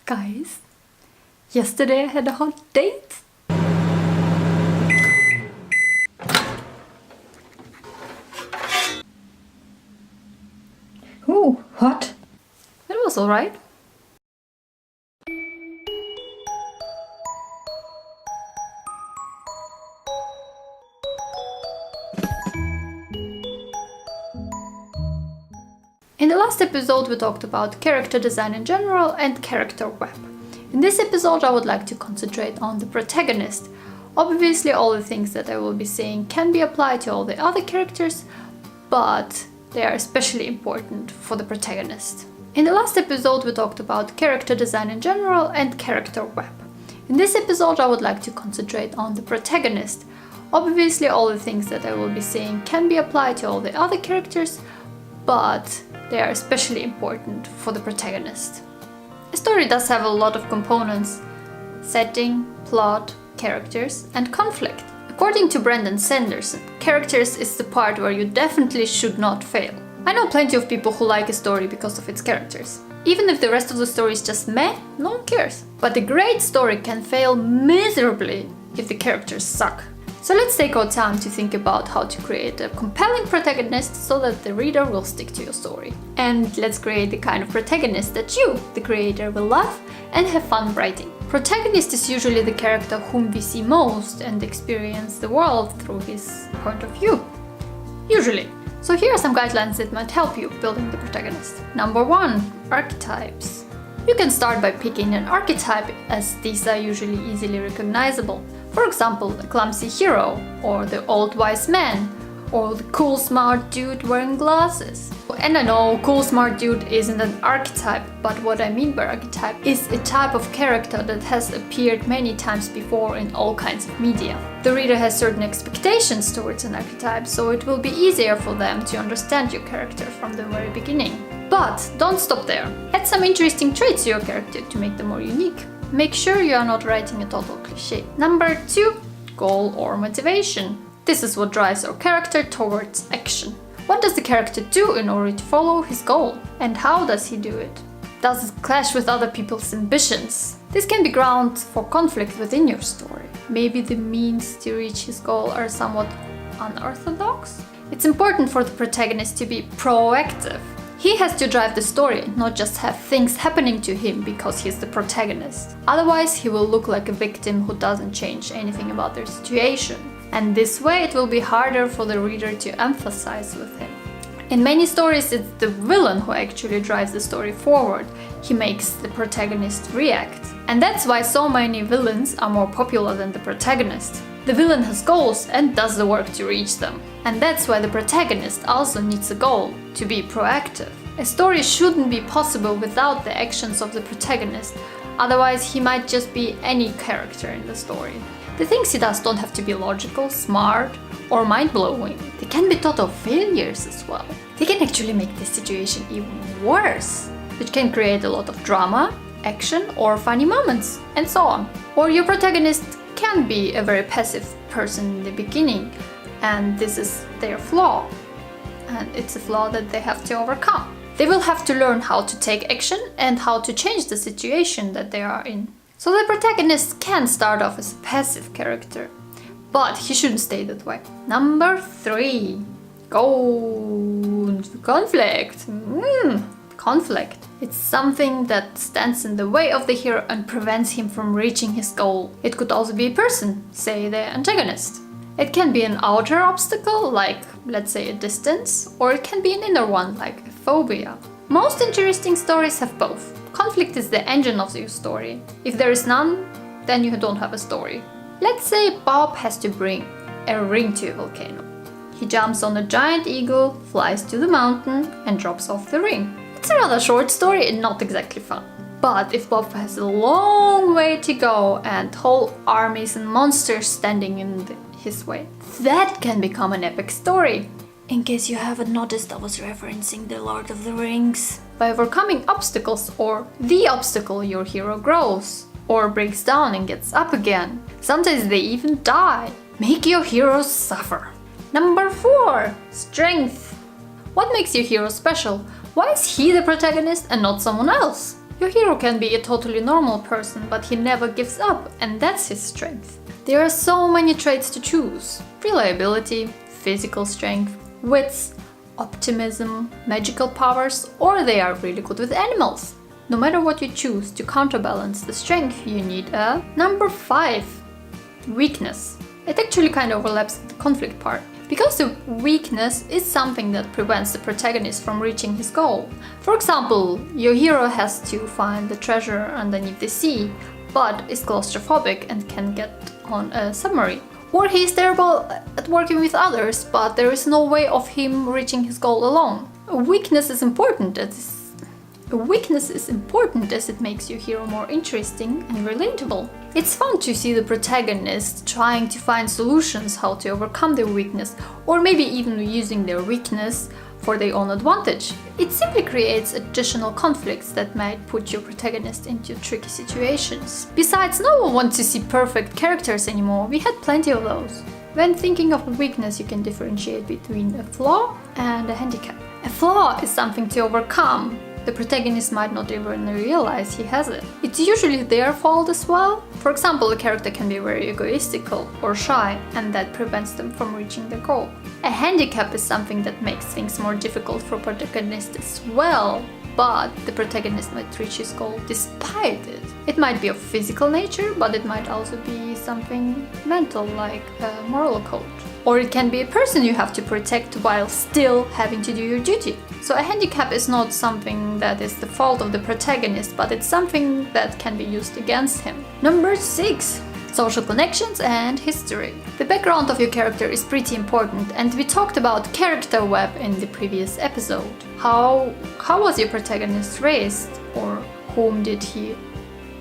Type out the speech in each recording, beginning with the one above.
Guys, yesterday I had a hot date. Ooh, hot. It was alright. In the last episode we talked about character design in general and character web. In this episode I would like to concentrate on the protagonist. Obviously all the things that I will be saying can be applied to all the other characters, but they are especially important for the protagonist. In the last episode we talked about character design in general and character web. In this episode I would like to concentrate on the protagonist. Obviously all the things that I will be saying can be applied to all the other characters, but they are especially important for the protagonist. A story does have a lot of components: setting, plot, characters, and conflict. According to Brandon Sanderson, characters is the part where you definitely should not fail. I know plenty of people who like a story because of its characters. Even if the rest of the story is just meh, no one cares. But a great story can fail miserably if the characters suck. So let's take our time to think about how to create a compelling protagonist so that the reader will stick to your story. And let's create the kind of protagonist that you, the creator, will love and have fun writing. Protagonist is usually the character whom we see most and experience the world through his point of view. Usually. So here are some guidelines that might help you building the protagonist. Number 1. Archetypes. You can start by picking an archetype, as these are usually easily recognizable. For example, the clumsy hero, or the old wise man, or the cool smart dude wearing glasses. And I know cool smart dude isn't an archetype, but what I mean by archetype is a type of character that has appeared many times before in all kinds of media. The reader has certain expectations towards an archetype, so it will be easier for them to understand your character from the very beginning. But don't stop there. Add some interesting traits to your character to make them more unique. Make sure you are not writing a total cliché. Number 2. Goal or motivation. This is what drives our character towards action. What does the character do in order to follow his goal? And how does he do it? Does it clash with other people's ambitions? This can be ground for conflict within your story. Maybe the means to reach his goal are somewhat unorthodox? It's important for the protagonist to be proactive. He has to drive the story, not just have things happening to him because he's the protagonist. Otherwise, he will look like a victim who doesn't change anything about their situation. And this way it will be harder for the reader to empathize with him. In many stories, it's the villain who actually drives the story forward. He makes the protagonist react. And that's why so many villains are more popular than the protagonist. The villain has goals and does the work to reach them. And that's why the protagonist also needs a goal, to be proactive. A story shouldn't be possible without the actions of the protagonist, otherwise he might just be any character in the story. The things he does don't have to be logical, smart, or mind-blowing. They can be total failures as well. They can actually make the situation even worse, which can create a lot of drama, action, or funny moments, and so on. Or your protagonist can be a very passive person in the beginning, and this is their flaw, and it's a flaw that they have to overcome. They will have to learn how to take action and how to change the situation that they are in. So the protagonist can start off as a passive character, but he shouldn't stay that way. Number 3. Conflict. Conflict. It's something that stands in the way of the hero and prevents him from reaching his goal. It could also be a person, say the antagonist. It can be an outer obstacle, like, let's say, a distance, or it can be an inner one, like a phobia. Most interesting stories have both. Conflict is the engine of your story. If there is none, then you don't have a story. Let's say Bob has to bring a ring to a volcano. He jumps on a giant eagle, flies to the mountain, and drops off the ring. It's a rather short story and not exactly fun. But if Bob has a long way to go and whole armies and monsters standing in his way, that can become an epic story. In case you haven't noticed, I was referencing The Lord of the Rings. By overcoming obstacles or the obstacle, your hero grows, or breaks down and gets up again. Sometimes they even die. Make your heroes suffer. Number 4. Strength. What makes your hero special? Why is he the protagonist and not someone else? Your hero can be a totally normal person, but he never gives up, and that's his strength. There are so many traits to choose: reliability, physical strength, wits, optimism, magical powers, or they are really good with animals. No matter what you choose to counterbalance the strength, you need a number 5, weakness. It actually kind of overlaps with the conflict part, because the weakness is something that prevents the protagonist from reaching his goal. For example, your hero has to find the treasure underneath the sea, but is claustrophobic and can get on a submarine. Or he is terrible at working with others, but there is no way of him reaching his goal alone. A weakness is important as it makes your hero more interesting and relatable. It's fun to see the protagonist trying to find solutions how to overcome their weakness, or maybe even using their weakness for their own advantage. It simply creates additional conflicts that might put your protagonist into tricky situations. Besides, no one wants to see perfect characters anymore. We had plenty of those. When thinking of a weakness, you can differentiate between a flaw and a handicap. A flaw is something to overcome. The protagonist might not even realize he has it. It's usually their fault as well. For example, a character can be very egoistical or shy, and that prevents them from reaching their goal. A handicap is something that makes things more difficult for protagonist as well, but the protagonist might reach his goal despite it. It might be of physical nature, but it might also be something mental, like a moral code. Or it can be a person you have to protect while still having to do your duty. So a handicap is not something that is the fault of the protagonist, but it's something that can be used against him. Number 6. Social connections and history. The background of your character is pretty important, and we talked about character web in the previous episode. How was your protagonist raised, or whom did he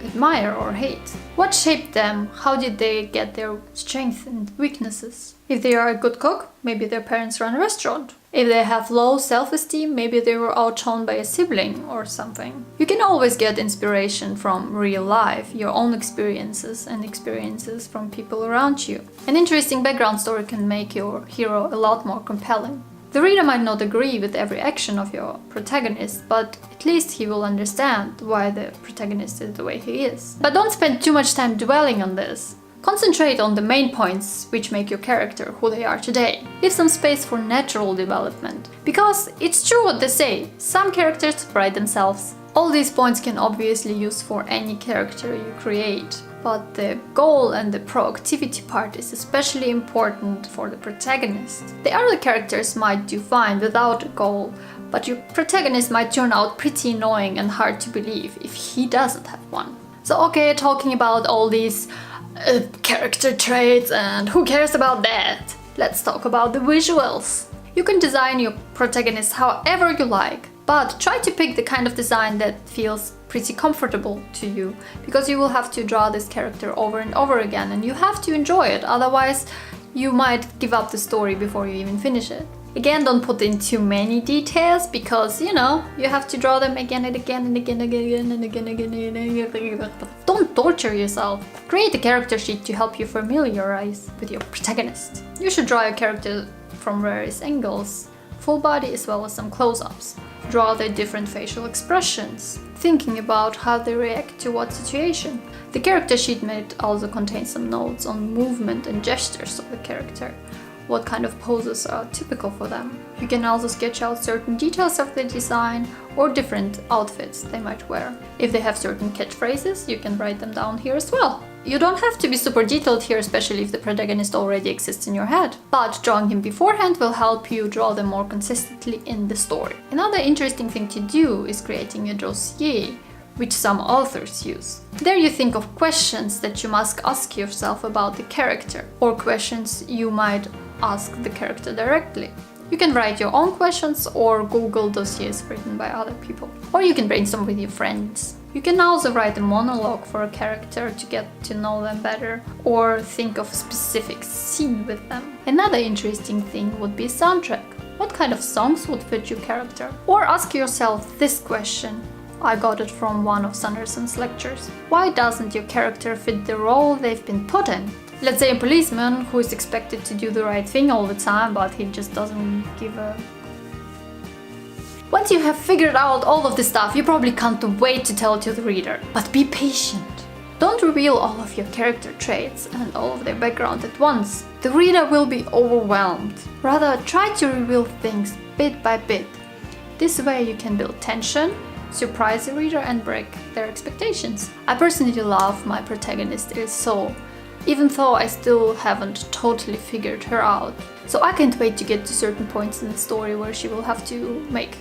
admire or hate? What shaped them? How did they get their strengths and weaknesses? If they are a good cook, maybe their parents run a restaurant. If they have low self-esteem, maybe they were outshone by a sibling or something. You can always get inspiration from real life, your own experiences and experiences from people around you. An interesting background story can make your hero a lot more compelling. The reader might not agree with every action of your protagonist, but at least he will understand why the protagonist is the way he is. But don't spend too much time dwelling on this. Concentrate on the main points which make your character who they are today. Leave some space for natural development. Because it's true what they say, some characters write themselves. All these points can obviously use for any character you create. But the goal and the proactivity part is especially important for the protagonist. The other characters might do fine without a goal, but your protagonist might turn out pretty annoying and hard to believe if he doesn't have one. So okay, talking about all these character traits, and who cares about that? Let's talk about the visuals. You can design your protagonist however you like, but try to pick the kind of design that feels pretty comfortable to you, because you will have to draw this character over and over again and you have to enjoy it, otherwise you might give up the story before you even finish it. Again, don't put in too many details, because you have to draw them again and again and again and again and again and again and again. But don't torture yourself. Create a character sheet to help you familiarize with your protagonist. You should draw your character from various angles, full body as well as some close-ups. Draw their different facial expressions, thinking about how they react to what situation. The character sheet might also contain some notes on movement and gestures of the character, what kind of poses are typical for them. You can also sketch out certain details of the design or different outfits they might wear. If they have certain catchphrases, you can write them down here as well. You don't have to be super detailed here, especially if the protagonist already exists in your head, but drawing him beforehand will help you draw them more consistently in the story. Another interesting thing to do is creating a dossier, which some authors use. There you think of questions that you must ask yourself about the character, or questions you might ask the character directly. You can write your own questions or Google dossiers written by other people. Or you can brainstorm with your friends. You can also write a monologue for a character to get to know them better, or think of a specific scene with them. Another interesting thing would be a soundtrack. What kind of songs would fit your character? Or ask yourself this question. I got it from one of Sanderson's lectures. Why doesn't your character fit the role they've been put in? Let's say a policeman who is expected to do the right thing all the time, but he just doesn't give a... Once you have figured out all of this stuff, you probably can't wait to tell it to the reader. But be patient. Don't reveal all of your character traits and all of their background at once. The reader will be overwhelmed. Rather, try to reveal things bit by bit. This way you can build tension, surprise the reader and break their expectations. I personally love my protagonist Evolv, even though I still haven't totally figured her out. So I can't wait to get to certain points in the story where she will have to make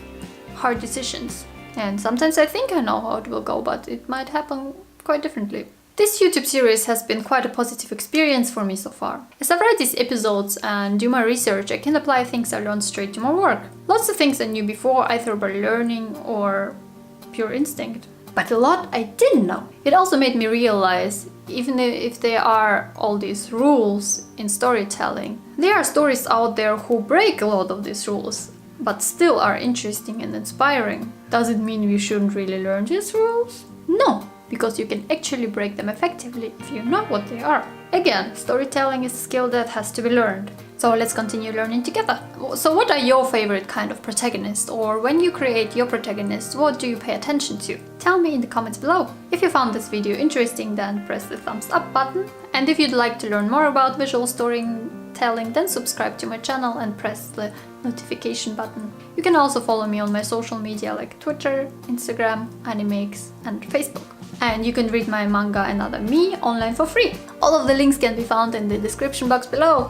hard decisions. And sometimes I think I know how it will go, but it might happen quite differently. This YouTube series has been quite a positive experience for me so far. As I write these episodes and do my research, I can apply things I learned straight to my work. Lots of things I knew before, either by learning or pure instinct. But a lot I didn't know. It also made me realize, even if there are all these rules in storytelling, there are stories out there who break a lot of these rules, but still are interesting and inspiring. Does it mean we shouldn't really learn these rules? No, because you can actually break them effectively if you know what they are. Again, storytelling is a skill that has to be learned. So let's continue learning together. So what are your favorite kind of protagonist? Or when you create your protagonist, what do you pay attention to? Tell me in the comments below. If you found this video interesting, then press the thumbs up button. And if you'd like to learn more about visual storytelling, then subscribe to my channel and press the notification button. You can also follow me on my social media like Twitter, Instagram, Animix and Facebook. And you can read my manga and other me online for free. All of the links can be found in the description box below.